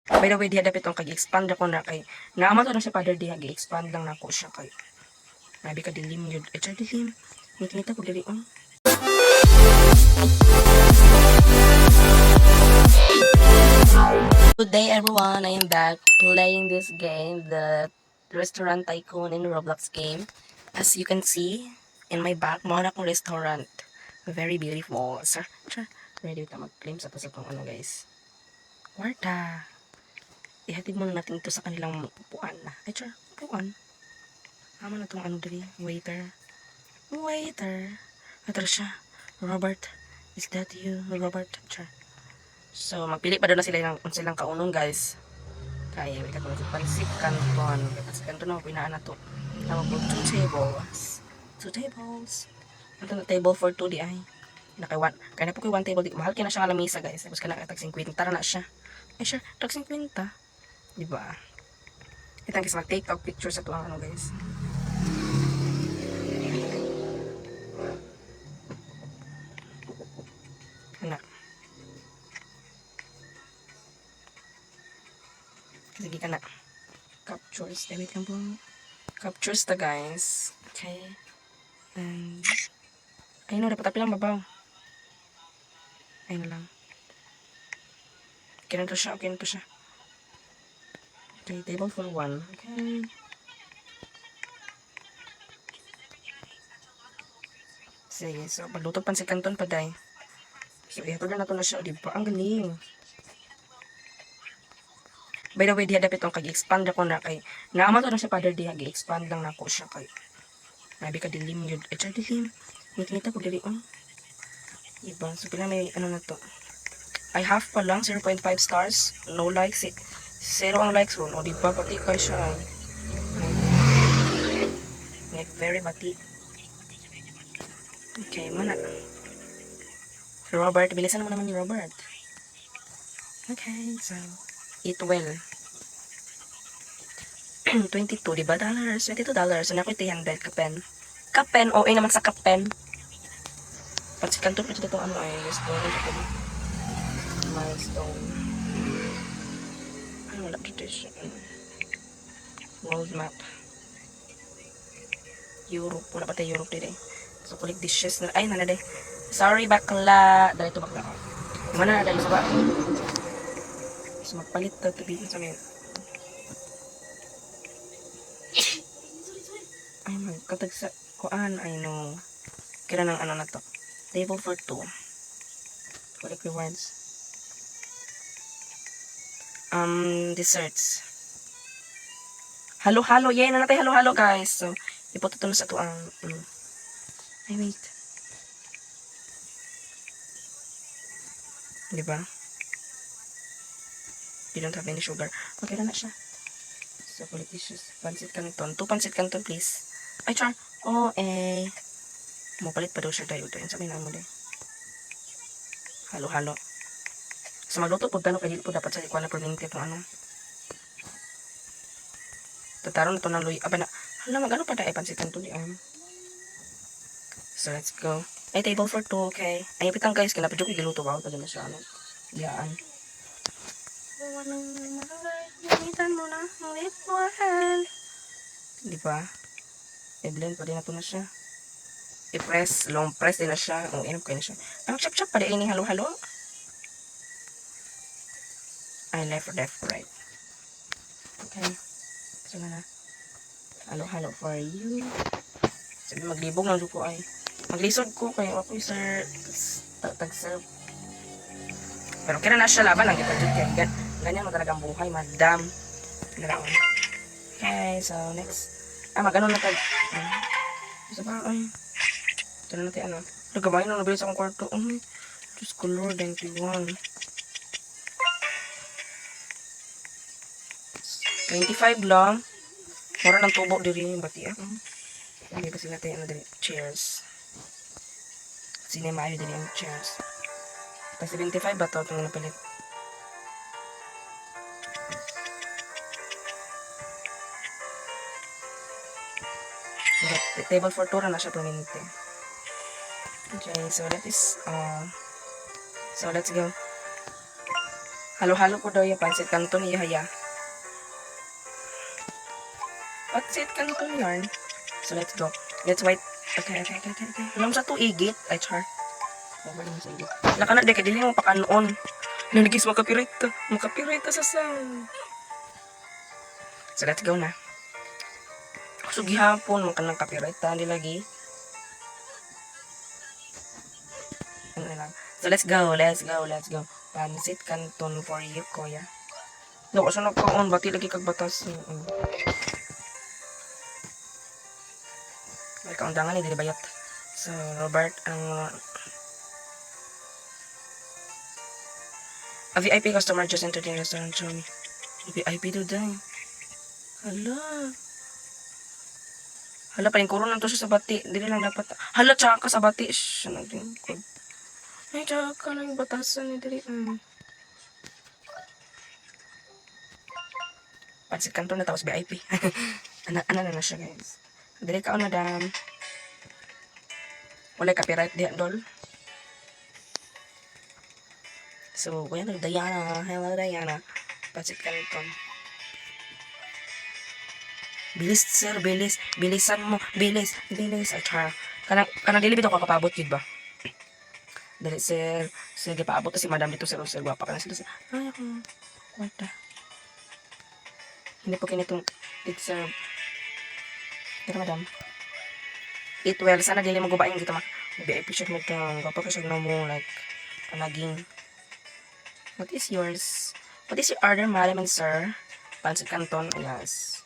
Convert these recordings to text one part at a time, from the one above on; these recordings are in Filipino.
By the way, diha dapat itong kag-expand ako na kay naama to na siya father diha, gi-expand lang na ako siya kay nabi ka dilim yun. Char dilim. Ngita ko dili on. Good day everyone, I am back playing this game, the Restaurant Tycoon in Roblox game. As you can see, in my back, mo na akong restaurant. Very beautiful. Sir, ready ka mag-claim sa itong ano guys. Kwarta. Ihatid muna natin ito sa kanilang upuan na. Ay, char, upuan. Tama na itong ano dali, waiter. Waiter. Ito siya. Robert, is that you, Robert? Char. So, magpili pa doon na silang kaunong guys. Kaya, wait ako na pansit canton. Pansit canton na, pinaan na to. Tawag po, 2 tables. 2 tables. Ito na table for 2 di ay. Kaya na po kayo 1 table. Mahal kaya na siya nga lamisa guys. Tapos ka na tag 50. Tara na siya. Ay siya, tag 50. Diba? Itang kasi mag-take out picture sa tuwang ano guys. Anak. Sige ka na. Captures. Wait lang po. Captures ta guys. Okay. And ayun na, dapat lang babaw. Ayun na lang. Okay na to siya. Okay na to siya. Okay, table for 1. Okay. Sige, so pagluto pansit canton pa day. So, ihatod na to na siya. Diba? Ang galing. By the way, diha dapat itong kag-expand ako na kay naama to na siya father diha, gi-expand lang na ako siya kay nabi ka dilim yun. Char dilim. Ngita ko dili on. Diba? So, pila may ano na to. I have pa lang 0.5 stars. No likes. 0 ang likes ron. O diba? Pati kay siya. Like, very bati. Okay, mana. Robert, bilisan mo naman ni Robert. Okay, so eat well. 22, diba? Dollars. $22. So, nako'y 300 kapen. Kapen, o naman sa kapen. Pansikan to, pero ito ano ay milestone. Ano wala tradition? World map. Europe. Wala pa tayo Europe din eh. So, kulik dishes na. Ay, nana de. Sorry, bakla. Dahil ito bakla. Mana na dahil sa ba? So, magpalit to bitin sa mga. Ay, magkatag sa kuan. I know. Kira ng ano na to. Table for 2. Kulik rewards. Desserts. Halo-halo. Yay, na natin halo-halo guys. So, ipoto to na sa to ang ay, wait. Diba? You don't have any sugar. Okay na siya. So, kulit dishes. Pansit canton. 2 pansit canton, please. Ay, char. Oh, mapalit pa daw siya tayo. Ito yun. Sabi na mo din. Halo-halo. So, magluto po tanong kaya po dapat sa ikuan na perminti kung ano. Tataron na ito ng luy. Aba na. Hala, mag-ano pa na pansit canton diyan. So, let's go. Ay, table for 2, okay. Ay, pitang guys, kinapadyo ko giluto ba? Ito na siya, ano. Yaan. Gamitan mo na. Wait for help. Diba? I-blend pa din na ito na siya. I-press. Long press din na siya. O, inom kayo na siya. Ang chop-chop pa din ini halo-halo. Ay, left, right. Okay. So, na. Halo-halo for you. Sabi, maglibog lang ko ay. Maglisod ko kayo ako sir tag-serve. Pero kaya na siya laban lang kita dyan. Ganyan mo talagang buhay, madam. Okay, so next. Magano na tag. Sa ba ay. Ito na natin ano. Nagabay na nabilis akong kwarto. Diyos ko Lord, 91. 25 lang. Mura ng tubo diri yung bati. Hindi kasi natin ano diri. Cheers. Sine maayo din yung chairs. Tapos 75 ba ito itong napilit? Table for 2 na siya perminente. Okay, so that is so let's go. Halo-halo po daw yung pansit kanton iya haya. Pansit kanton yarn. So let's go. Let's wait. Okay. Alam sa to igit. Ay char. Laka na dek dili mo pakanon. Nanigis makapirita. Makapirita sa sound. So let's go na. So gihapon mo kanang kapirita di lagi. Ano lang. So let's go. Pansit kanton for you, kuya. No, so nagkaon bati lagi kag batas. May kaundangan ni dili bayat. So Robert ang a VIP customer just entered the restaurant. Show me. VIP do dai. Hala pa yung kuronan to siya sa bati. Dili lang dapat. Hala tsaka sa bati. Shh, ano din. Ay, tsaka lang yung batasan ni dili. Pansit kanto na tapos VIP. Ano na siya guys. Dili ka na dam. Wala copyright diyan dol. So, kuya na Diana. Hello Diana. Pansit kanto. Bilis sir, bilis. Bilisan mo. Bilis. Ay, tsaka. Kanang dili bitaw ka kapabot yun ba? Dali sir. Sige, paabot na si madam dito sir. Sir, guwapa ka na sila. Ay, ako. Kwarta. Hindi po kinitong it-serve. Dito madam. Eat well. Sana dili mo gubain dito ma. VIP siya nagkang. Guwapa ka siya mo like panaging. What is yours? What is your order, madam and sir? Pansit canton. Yes.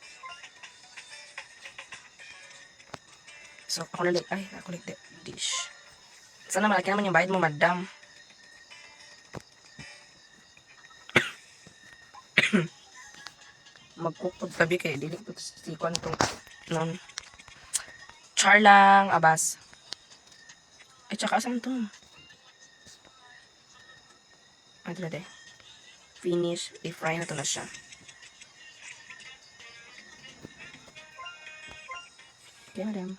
So, ako na the dish. Sana malaki naman yung bayad mo, madam. Magkukod tabi kay dili ko si kwantong non. Char lang, abas. Ay, tsaka asan to? Ito na de. Finish. I-fry na to na siya. Okay, madam.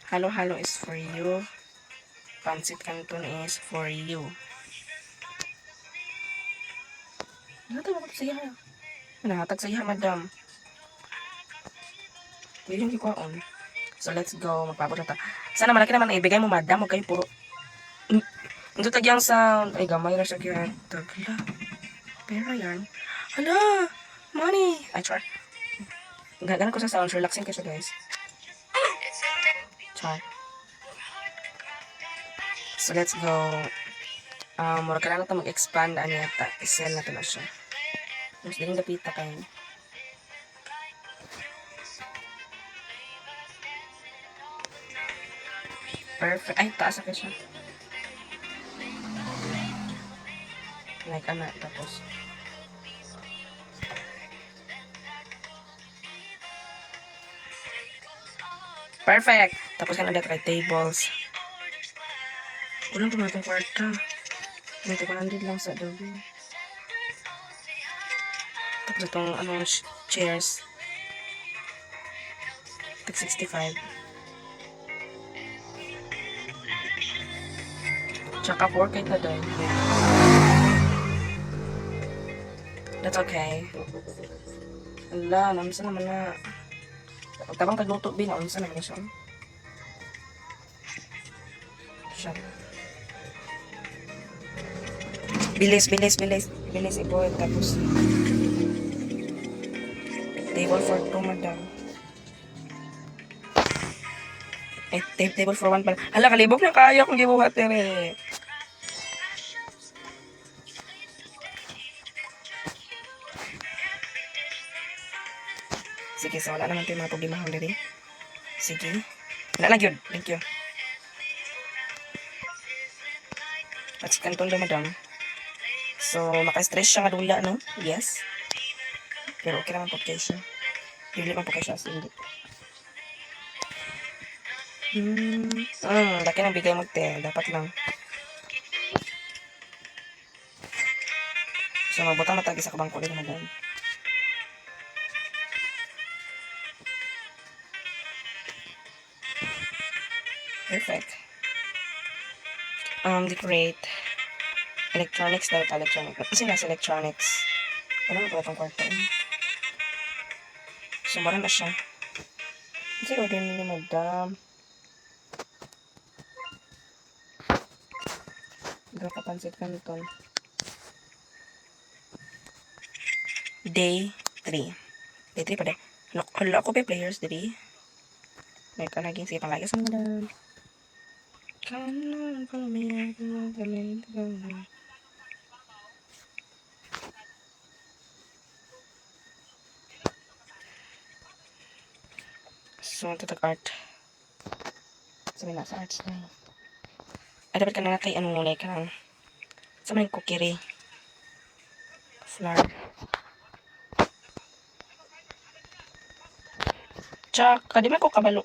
Halo-halo is for you. Pansit canton is for you. Nahatag ako sa iya. Nahatag sa iya, madam. Pwede yung kikuhaon. So, let's go. Magpabot na ta. Sana malaki naman na ibigay mo, madam. Huwag kayo puro. Ito tagyang sound. Ay, gamay na siya kaya. Tagla. Pera yan. Hala! Money! Ay, char. Gagana ko sa sound. Relaxing ka siya, guys. Char. So, let's go. Mura ka lang ito mag-expand. Ano yata. I-sell na ito na siya. Mas daling dapita kayo. Perfect. Ay, taas na siya. Like, tapos. Perfect! Tapos ka na dito kay tables. Kulang tumatong kwarta. Dito ko nandito lang sa adobe. Tapos itong, chairs. Tag 65. Tsaka 4 kay taday. That's okay. Ala, namisa naman na. Tabang tagluto bin, namisa naman siya. Siya. Bilis, iboy. Tapos, table for 2, madam. Table for 1 pala. Hala, kalibok na kaya kung gibuhat eh. Sige, so wala naman tayo mga problema hong dali. Sige. Wala lang yun. Thank you. At si kanton daw, madam. So, maka-stress siya nga dula, no? Yes. Pero okay naman po kayo siya. Hindi naman po kayo siya. Hindi. Laki ng bigay mo, te. Dapat lang. So, magbutang matagi sa kabangko ulit, madam. Perfect. Decorate. Electronics daw ito, electronics. Kasi nasa electronics. Ano ba itong kwarto? Sumara na siya. Kasi order ni madam. Ikaw kapansit ka nito. Day 3. Day 3 pa de. Hala ako pa players diri. May ka naging sige palagi sa madam. Kanan pamilya pamilya. So, tatag art. Sabi na sa arts na. Ay, dapat ka na kay anong nulay ka lang. Sa mga kukiri. Flower. Tsaka, di man ko kabalo.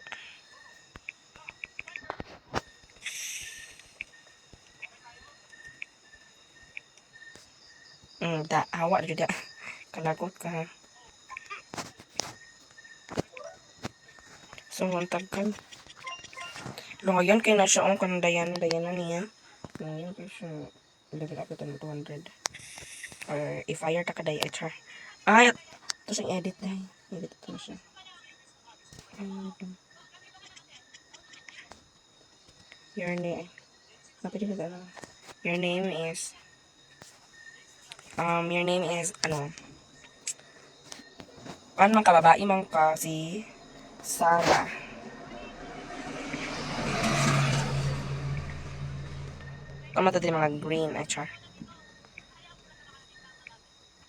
Hawa na dyan. Kalagot ka. So, ang tagal. Lungayan kayo na siya ang kandayan na niya. Lungayan kayo siya. Level up ito ng 200. Or i-fire ta ka day HR. Ay! Tapos ang edit day. Edit ito na siya. Your name. Your name is ano man ka babae man ka si Sarah. Ano mata din mga green char.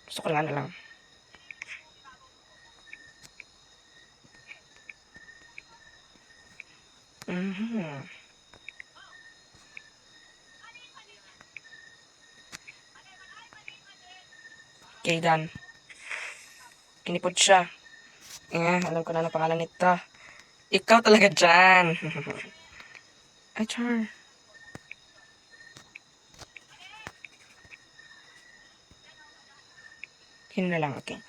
Gusto ko lang na lang. Okay, done. Kinipod siya. Alam ko na ang pangalan nito. Ikaw talaga dyan. Ay, char. Yun na lang, okay.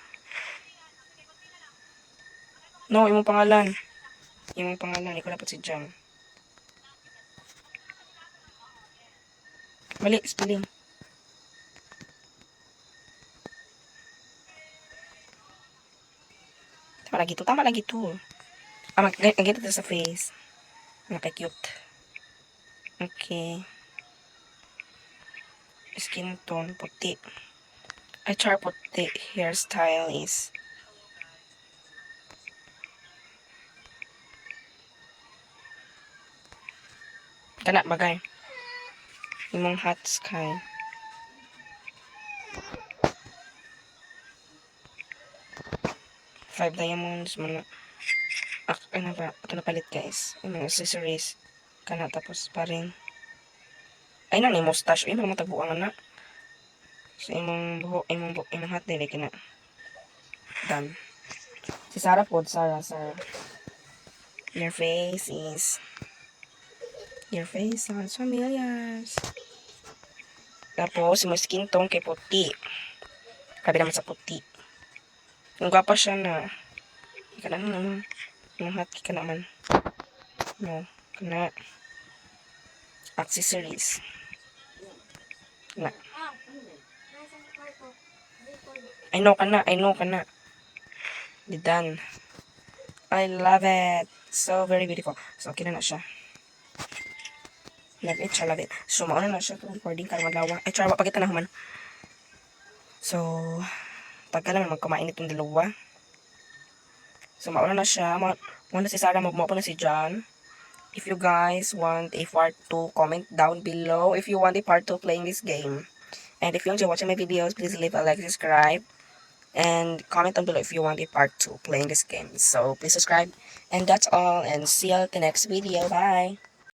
No, imong pangalan. Imong pangalan. Ikaw dapat si Jam. Mali, spelling. Tama lagi to. Maganda to sa face. Naka-cute. Okay. Skin tone, puti. Ay, char puti. Hairstyle is kana bagay. Imong hot sky. Five diamonds, mga ano ba, ito na palit guys. Yung mga accessories. Kana tapos paring. Ay na, mustache. Ay, mga tagbuang na. So, imong hot dili kina. Done. Si Sarah po, Sarah. Your face sounds familiar. Tapos, yung skin tone kay puti. Kabi naman sa puti. Ang gwapa siya na. Ika na naman. Yung hot ka naman. No. Kana. Accessories. Na. I know ka na. Di done. I love it. So very beautiful. So, okay na siya. Love it. So, mauna na siya. Recording karang madlawa. Ay, char, wapagita na human. So, tagal naman magkumain itong dalawa. So, mauna na siya. Muna si Sarah, maupo na si John. If you guys want a part 2, comment down below if you want a part 2 playing this game. And if you enjoy watching my videos, please leave a like, subscribe, and comment down below if you want a part 2 playing this game. So, please subscribe. And that's all, and see you at the next video. Bye!